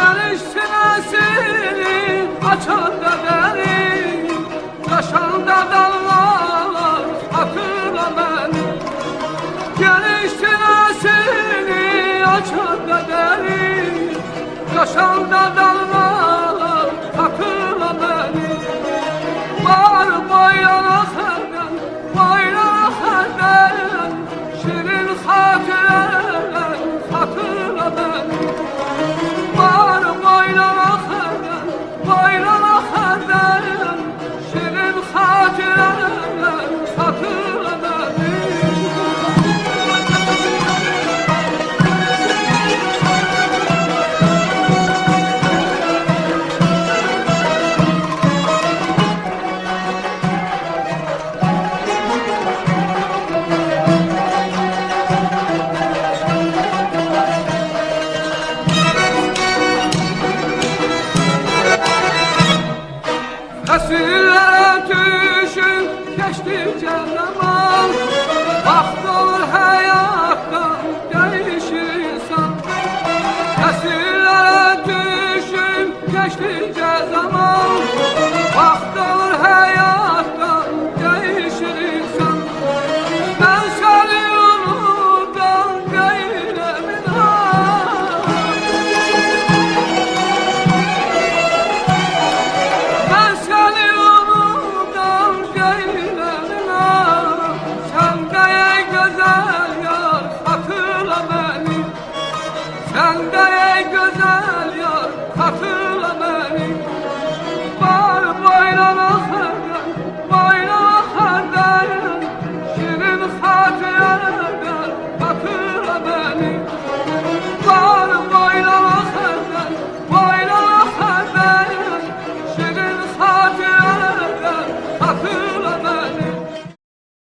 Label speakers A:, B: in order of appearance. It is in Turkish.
A: Gelişsin esiri açan dedeni, yaşan dedenler hatırla beni. Gelişsin esiri açan dedeni, yaşan dedenler hatırla beni. Var bayrana xəldən, bayrana xəldən, şirin xatirələr hatırla beni. Var bayrana xəldən, bayrana xəldən, şirin xatirələr hatırla beni. Nesillere düşün geçtikçe zaman, vaxt olur hayattan değişir insan. Nesillere düşün geçtikçe zaman, vaxt olur hayattan değişir insan. Ben seni unutan değilim inan. Ben seni unutan değilim inan. Sen de ey güzel yar hatırla beni. Sen de ey güzel yar hatırla beni. Var bayrana xəldən, bayrana xəldən, şirin xatirələr hatırla beni. Var bayrana xəldən, bayrana xəldən, şirin xatirələr hatırla